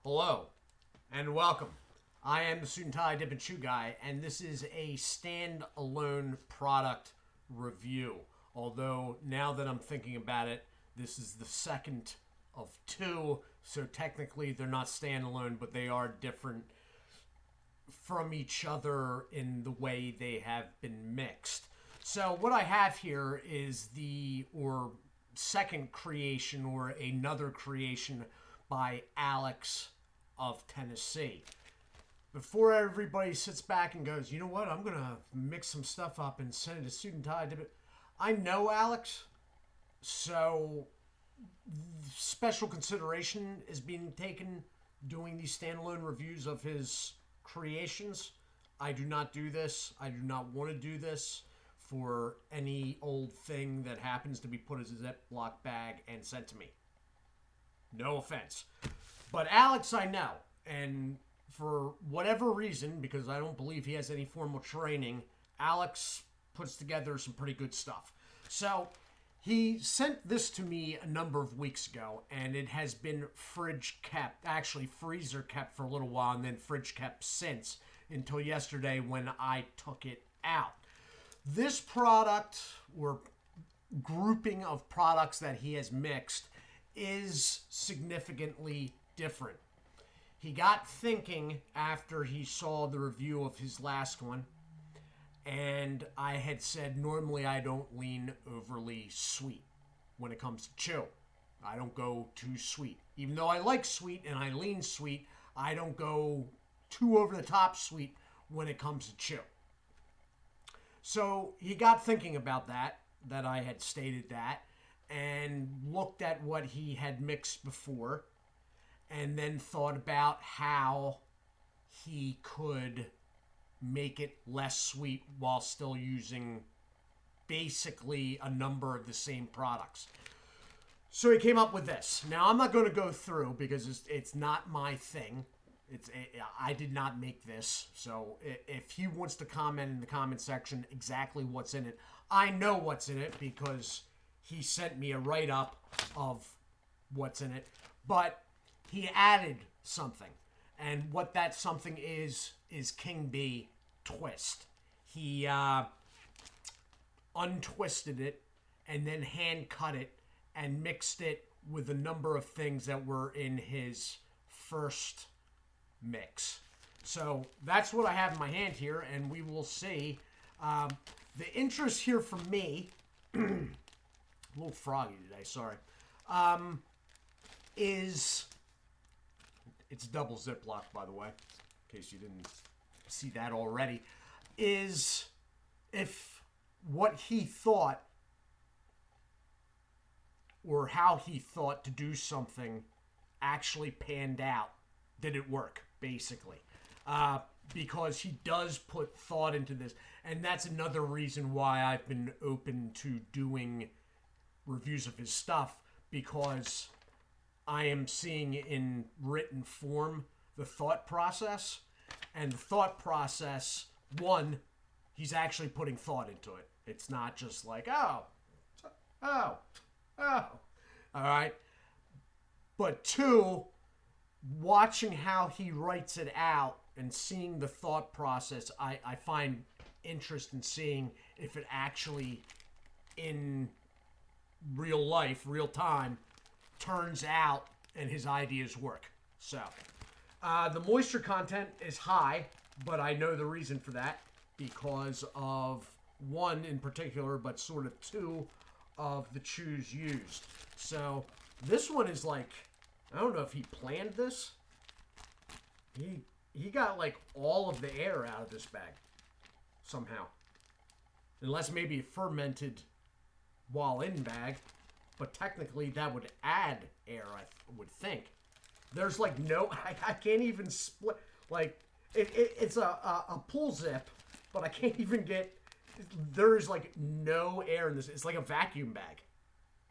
Hello, and welcome. I am the Suit&Tie Dip&ChewGuy, and this is a stand-alone product review. Although, now that I'm thinking about it, this is the second of two, so technically they're not standalone, but they are different from each other in the way they have been mixed. So what I have here is second creation or another creation by Alex of Tennessee. Before everybody sits back and goes, you know what, I'm going to mix some stuff up and send it to Suit&Tie. I know Alex, so special consideration is being taken doing these standalone reviews of his creations. I do not do this. I do not want to do this for any old thing that happens to be put as a Ziploc bag and sent to me. No offense. But Alex, I know. And for whatever reason, because I don't believe he has any formal training, Alex puts together some pretty good stuff. So he sent this to me a number of weeks ago, and it has been freezer kept for a little while, and then fridge kept since, until yesterday when I took it out. This product, or grouping of products that he has mixed, is significantly different. He got thinking after he saw the review of his last one, and I had said normally I don't lean overly sweet when it comes to chew. I don't go too sweet. Even though I like sweet and I lean sweet, I don't go too over the top sweet when it comes to chew. So he got thinking about that I had stated that, and looked at what he had mixed before, and then thought about how he could make it less sweet while still using basically a number of the same products. So he came up with this. Now, I'm not going to go through because it's not my thing. I did not make this. So if he wants to comment in the comment section exactly what's in it, I know what's in it because he sent me a write-up of what's in it. But he added something. And what that something is King Bee Twist. He untwisted it and then hand cut it and mixed it with a number of things that were in his first mix. So that's what I have in my hand here, and we will see. The interest here for me, a little froggy today, sorry, is, it's double Ziploc, by the way, in case you didn't see that already, is if what he thought or how he thought to do something actually panned out. Did it work, basically? Because he does put thought into this. And that's another reason why I've been open to doing reviews of his stuff, because I am seeing in written form the thought process. And the thought process, one, he's actually putting thought into it. It's not just like, oh. All right? But two, watching how he writes it out and seeing the thought process, I find interest in seeing if it actually, in real life, real time, turns out and his ideas work. So, the moisture content is high, but I know the reason for that because of one in particular, but sort of two of the chews used. So, this one is like, I don't know if he planned this. He got like all of the air out of this bag somehow. Unless maybe it fermented while in bag, but technically that would add air, I would think. There's like no, I can't even split, like, it's a pull zip, but I can't even get, there is like no air in this. It's like a vacuum bag.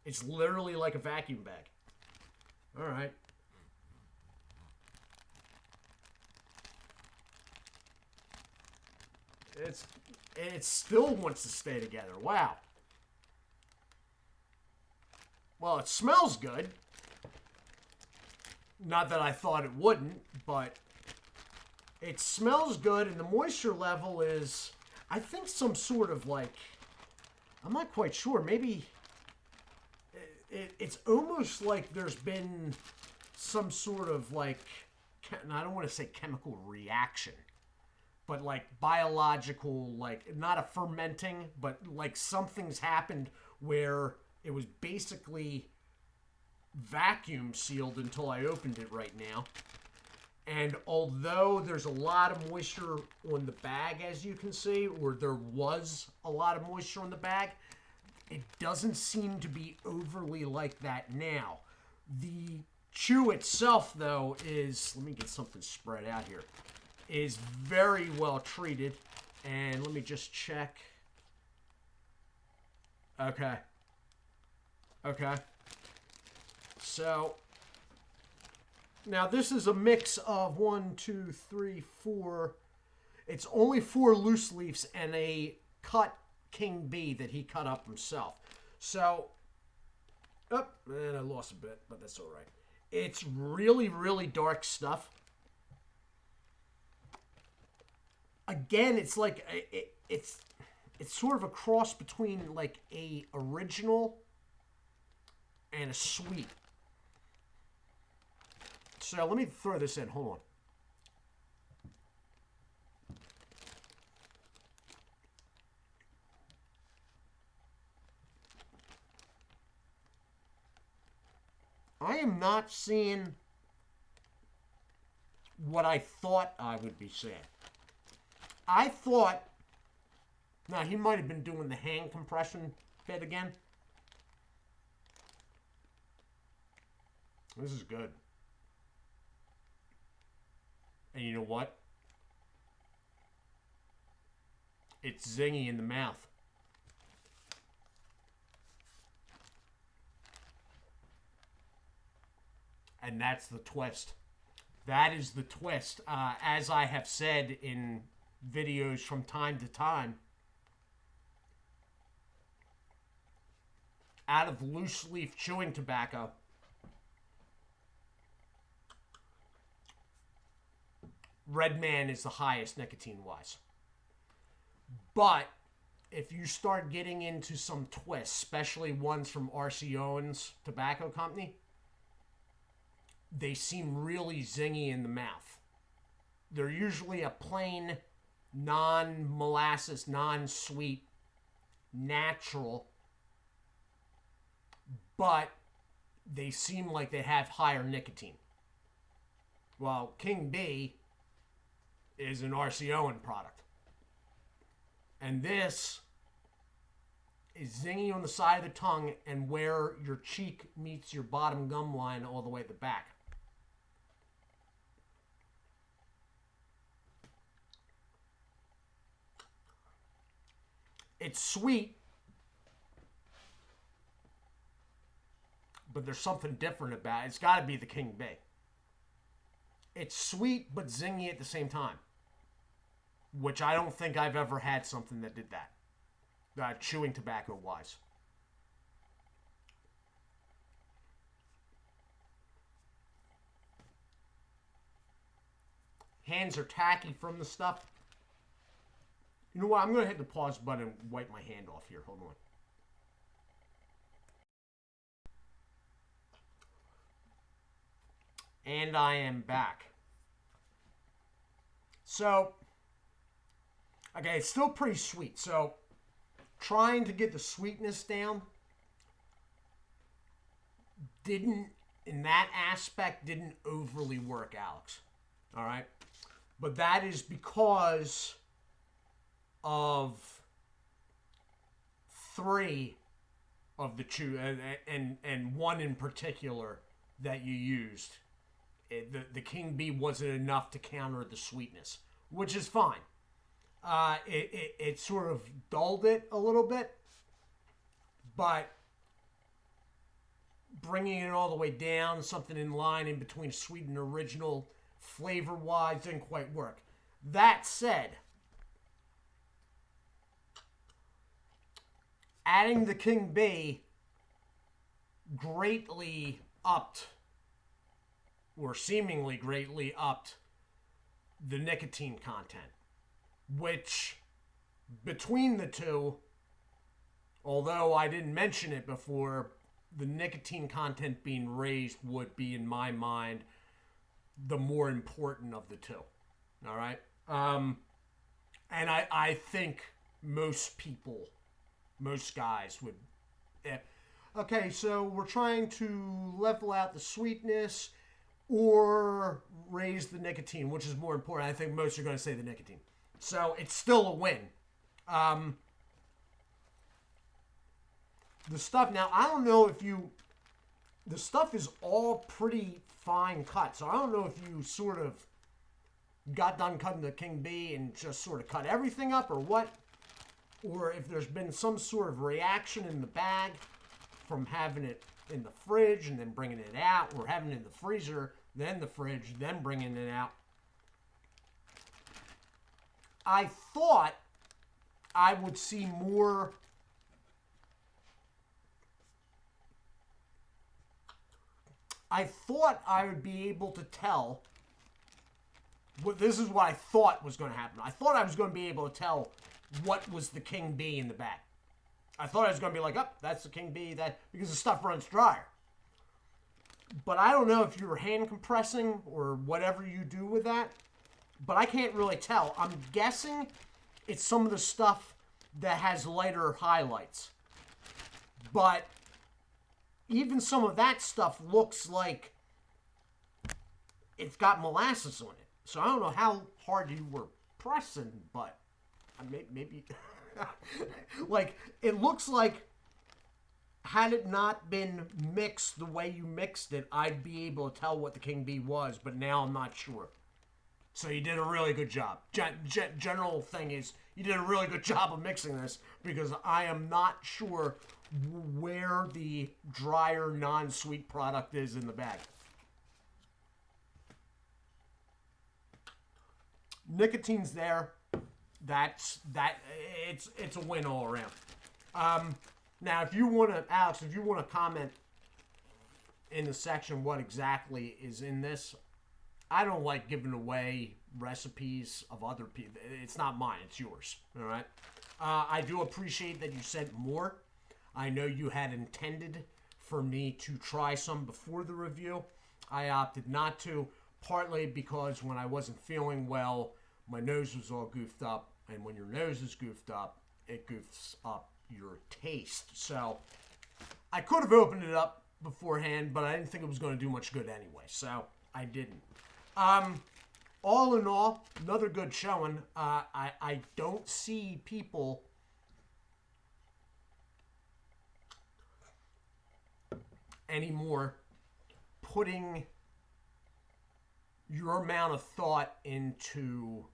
It's literally like a vacuum bag. All right. It still wants to stay together. Wow. Well, it smells good. Not that I thought it wouldn't, but it smells good, and the moisture level is, I think, some sort of like, I'm not quite sure, maybe it's almost like there's been some sort of like, I don't want to say chemical reaction, but like biological, like not a fermenting, but like something's happened where it was basically vacuum sealed until I opened it right now. And although there's a lot of moisture on the bag, as you can see, or there was a lot of moisture on the bag, it doesn't seem to be overly like that now. The chew itself, though, is, let me get something spread out here, is very well treated. And let me just check. Okay. Okay. So, now this is a mix of 1, 2, 3, 4. It's only 4 loose leaves and a cut King Bee that he cut up himself. So, and I lost a bit, but that's all right. It's really, really dark stuff. Again, it's like it's sort of a cross between like a original and a sweet. So let me throw this in. Hold on. I am not seeing what I thought I would be seeing. I thought, now he might have been doing the hand compression bit again. This is good. And you know what? It's zingy in the mouth. And that's the twist. That is the twist. As I have said in videos from time to time, out of loose leaf chewing tobacco, Red Man is the highest nicotine-wise. But if you start getting into some twists, especially ones from R.C. Owens Tobacco Company, they seem really zingy in the mouth. They're usually a plain, non-molasses, non-sweet, natural, but they seem like they have higher nicotine. Well, King Bee is an R.C. Owen product. And this is zingy on the side of the tongue and where your cheek meets your bottom gum line all the way at the back. It's sweet, but there's something different about it. It's got to be the King Bee. It's sweet but zingy at the same time, which I don't think I've ever had something that did that, chewing tobacco-wise. Hands are tacky from the stuff. You know what? I'm going to hit the pause button and wipe my hand off here. Hold on. And I am back. So, okay, it's still pretty sweet. So, trying to get the sweetness down didn't overly work, Alex. All right? But that is because of 3 of the chew, and one in particular that you used. The King Bee wasn't enough to counter the sweetness, which is fine. It sort of dulled it a little bit, but bringing it all the way down, something in line in between sweet and original, flavor-wise, didn't quite work. That said, adding the King Bee greatly upped or seemingly greatly upped the nicotine content, which between the two, although I didn't mention it before, the nicotine content being raised would be, in my mind, the more important of the two. All right? And I think most people, most guys would... Okay, so we're trying to level out the sweetness or raise the nicotine, which is more important. I think most are going to say the nicotine. So it's still a win. The stuff, now, I don't know if you... The stuff is all pretty fine cut, so I don't know if you sort of got done cutting the King Bee and just sort of cut everything up or what, or if there's been some sort of reaction in the bag from having it in the fridge and then bringing it out, or having it in the freezer, then the fridge, then bringing it out. I thought I would see more... I thought I would be able to tell... This is what I thought was going to happen. I thought I was going to be able to tell what was the King Bee in the bag. I thought I was going to be like, oh, that's the King Bee, that, because the stuff runs drier. But I don't know if you're hand compressing or whatever you do with that. But I can't really tell. I'm guessing it's some of the stuff that has lighter highlights. But even some of that stuff looks like it's got molasses on it. So I don't know how hard you were pressing, but maybe... like, it looks like had it not been mixed the way you mixed it, I'd be able to tell what the King Bee was, but now I'm not sure. So you did a really good job. General thing is, you did a really good job of mixing this, because I am not sure where the drier, non-sweet product is in the bag. Nicotine's there. It's a win all around. Now, if you want to, Alex, if you want to comment in the section what exactly is in this, I don't like giving away recipes of other people. It's not mine, it's yours. All right. I do appreciate that you sent more. I know you had intended for me to try some before the review. I opted not to, partly because when I wasn't feeling well, my nose was all goofed up, and when your nose is goofed up, it goofs up your taste. So I could have opened it up beforehand, but I didn't think it was going to do much good anyway, so I didn't. All in all, another good showing. I don't see people anymore putting your amount of thought into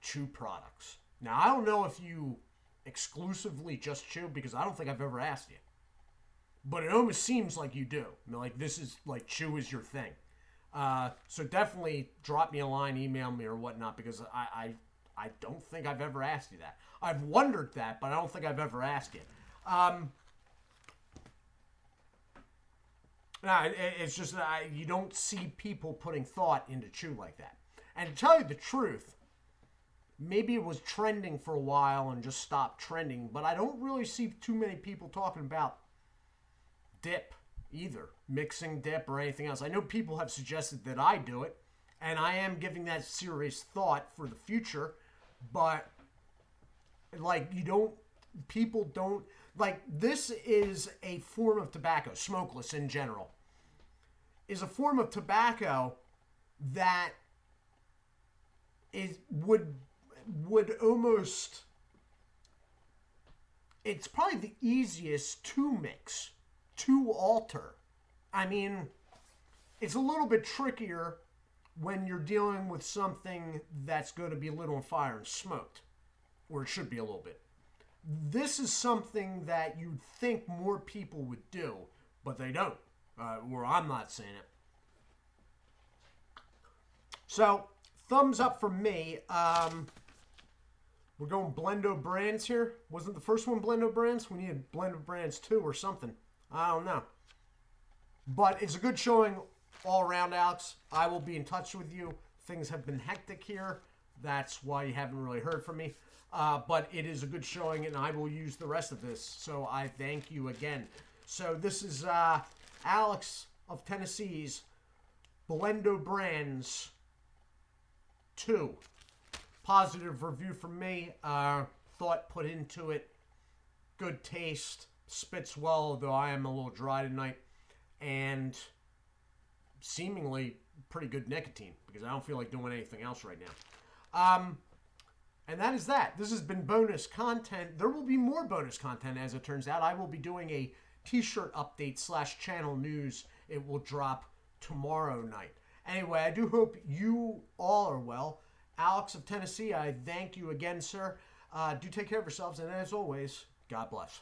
chew products. Now, I don't know if you exclusively just chew, because I don't think I've ever asked you. But it almost seems like you do. I mean, like, this is, like, chew is your thing. So definitely drop me a line, email me or whatnot, because I don't think I've ever asked you that. I've wondered that, but I don't think I've ever asked you. No, it's just that you don't see people putting thought into chew like that. And to tell you the truth, maybe it was trending for a while and just stopped trending, but I don't really see too many people talking about dip either, mixing dip or anything else. I know people have suggested that I do it, and I am giving that serious thought for the future, but like, people don't, like, this is a form of tobacco, smokeless in general, is a form of tobacco that would almost, it's probably the easiest to mix, to alter. I mean, it's a little bit trickier when you're dealing with something that's going to be lit on fire and smoked, or it should be a little bit. This is something that you'd think more people would do, but they don't, or I'm not saying it. So, thumbs up from me. We're going Blendo Brands here. Wasn't the first one Blendo Brands? We needed Blendo Brands 2 or something. I don't know. But it's a good showing all around, Alex, I will be in touch with you. Things have been hectic here. That's why you haven't really heard from me. But it is a good showing, and I will use the rest of this. So I thank you again. So this is Alex of Tennessee's Blendo Brands 2. Positive review from me. Thought put into it. Good taste. Spits well, though I am a little dry tonight. And seemingly pretty good nicotine, because I don't feel like doing anything else right now. And that is that. This has been bonus content. There will be more bonus content, as it turns out. I will be doing a t-shirt update / channel news. It will drop tomorrow night. Anyway, I do hope you all are well. Alex of Tennessee, I thank you again, sir. Do take care of yourselves, and as always, God bless.